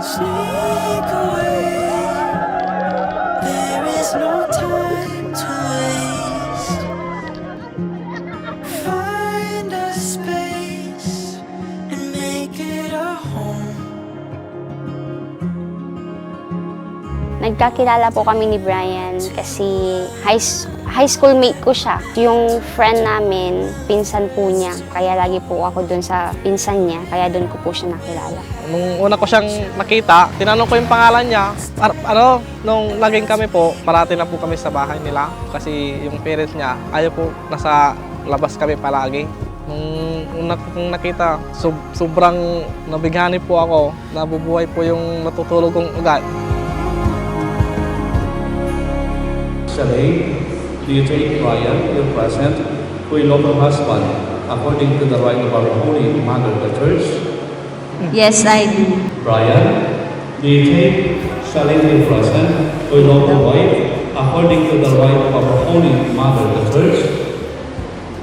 Sneak away. There is no time to waste. Find a space and make it a home. Nagkakilala po kami ni Brian kasi high school mate ko siya. Yung friend namin, pinsan po niya. Kaya lagi po ako dun sa pinsan niya. Kaya dun ko po siya nakilala. Nung una ko siyang nakita, tinanong ko yung pangalan niya. Nung naging kami po, parati na po kami sa bahay nila. Kasi yung parents niya, ayaw po nasa labas kami palagi. Nung una ko pong nakita, sobrang nabighani po ako. Nabubuhay po yung natutulog kong ugat. Shall do you take Brian, your present, who is your husband, according to the right of our Holy Mother, the Church? Yes, I do. Brian, do you take Charlene, your present, who is your wife, according to the right of our Holy Mother, the Church?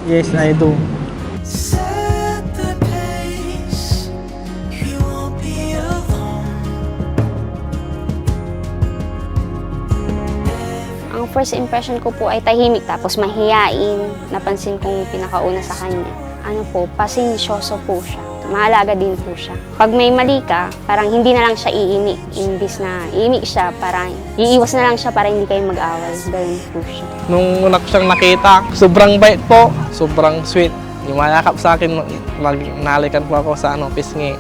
Yes, I do. Set the pace. You won't be alone. Ang first impression ko po ay tahimik tapos mahiyain. Napansin kong pinakauna sa kanya. Ano po, pasensyoso po siya. Mahalaga din po siya. Pag may mali ka, parang hindi na lang siya iimik. Imbis na iimik siya, parang iiwas na lang siya para hindi kayo mag-away. Ganun po siya. Nung una ko siyang nakita, sobrang bait po, sobrang sweet. Yumayakap sa akin, nahalikan po ako sa pisngi.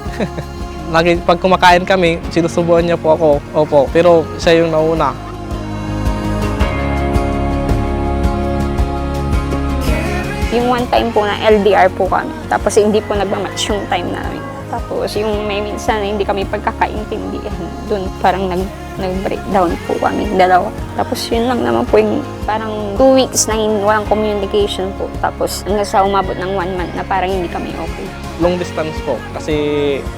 Lagi pag kumakain kami, sinusubuan niya po ako. Opo, pero siya yung nauna. Yung one time po na LDR po kami. Tapos hindi po nagmamatch yung time namin. Tapos yung may minsan na hindi kami pagkakaintindihan. Doon parang nag-breakdown po kami dalawa. Tapos yun lang naman po yung parang 2 weeks na walang communication po. Tapos hanggang sa umabot ng 1 month na parang hindi kami okay. Long distance po kasi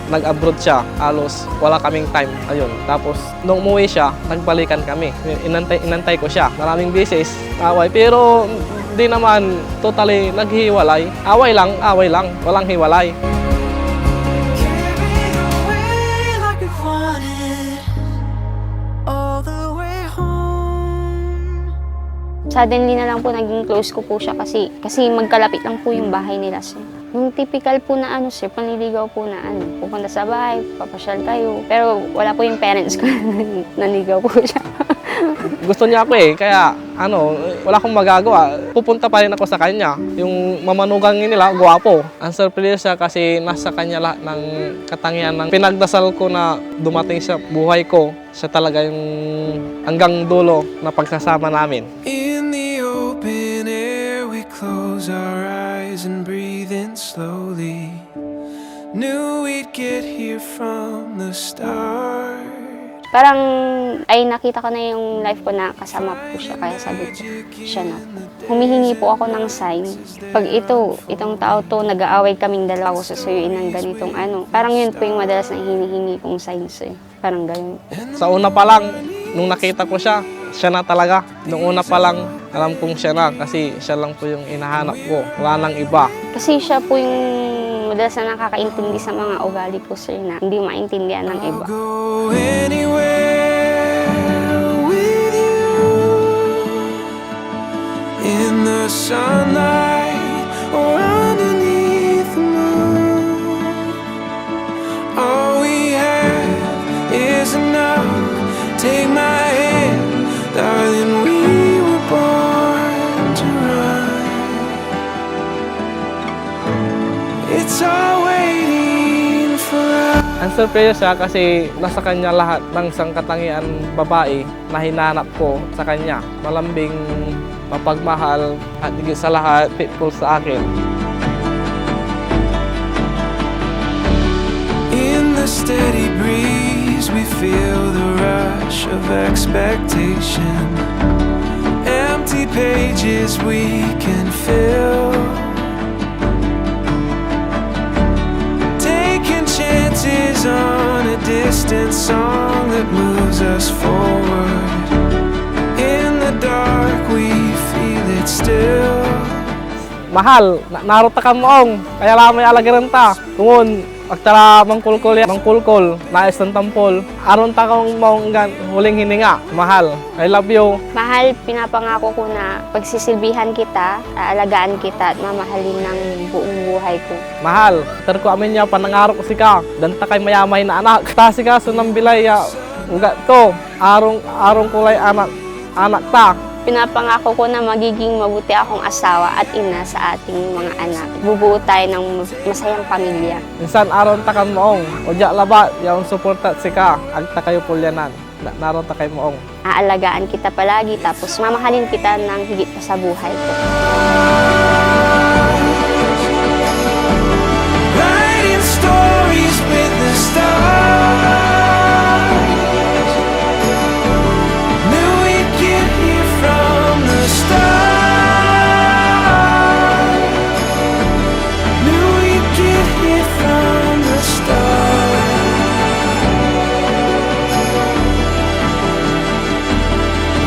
nag-abroad siya, halos wala kaming time. Ayun. Tapos nung umuwi siya, nagbalikan kami. Inantay ko siya. Maraming beses, away. Pero di naman totally naghiwalay. Away lang, walang hiwalay. Carried away like we wanted all the way home. Suddenly na lang po naging close ko po siya kasi magkalapit lang po yung bahay nila sir. Yung typical po na sir, panliligaw po na pupunta sa bahay, papasyal kayo. Pero wala po yung parents ko naligaw po siya. Gusto niya ako kaya wala akong magagawa. Pupunta pa rin ako sa kanya. Yung mamanugang nila, gwapo. Ang surprise siya kasi nasa kanya lahat ng katangian ng pinagdasal ko na dumating sa buhay ko. Siya talaga yung hanggang dulo na pagsasama namin. In the open air, we close our eyes and breathe in slowly. Knew we'd get here from the start. Parang ay nakita ko na yung life ko na kasama po siya. Kaya sabi ko, siya na po. Humihingi po ako ng sign. Pag itong tao to, nag-aaway kaming dalawa ko susuyuin ng ganitong Parang yun po yung madalas na hinihingi kong signs Parang ganun. Sa una pa lang, nung nakita ko siya, siya na talaga. Nung una pa lang, alam kong siya na kasi siya lang po yung inahanap ko. Wala nang iba. Kasi siya po yung madalas na nakakaintindi sa mga ugali ko sir na hindi maintindihan ng iba. I'll go anywhere with you. In the sunlight or underneath the moon. All we have is enough. Take my hand, darling, we were born to run. It's all waiting for us. Ang surprise siya kasi nasa kanya lahat ng sangkatangian babae na hinanap ko sa kanya. Malambing, mapagmahal, at higit sa lahat, faithful sa akin. In the steady breeze, we feel the rush of expectation. Empty pages we can fill. Taking chances on a distant song that moves us forward. In the dark, we feel it still. mahal, narota ka moong, kaya lamay alagaran ta. Kung agtara mangkulkol, nais ng tampol, aron ta kang maong huling hininga, mahal, I love you. Mahal, pinapangako ko na pagsisilbihan kita, aalagaan kita at mamahalin ng buong buhay ko. Mahal, ko amin niya panangarok ko si ka, danta kay mayamay na anak. Tasi ka sunang bilay ya, ugat ko, arong kulay anak ta. Pinapangako ko na magiging mabuti akong asawa at ina sa ating mga anak. Bubuo tayo ng masayang pamilya. Minsan aron ta kan moong, udya laba, yaong suportat si ka, agta kayo pulyanan. Naron ta kay moong. Aalagaan kita palagi tapos mamahalin kita ng higit pa sa buhay ko. Writing stories with the stars. Knew we'd get here from the start. Knew we'd get here from the start.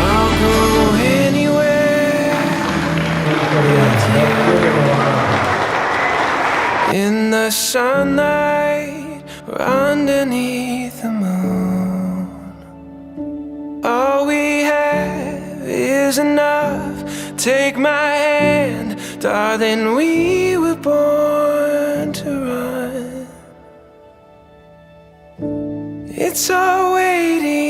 I'll go anywhere with you. In the sunlight or underneath the moon, all we have is enough. Take my hand, darling, we were born to run. It's all waiting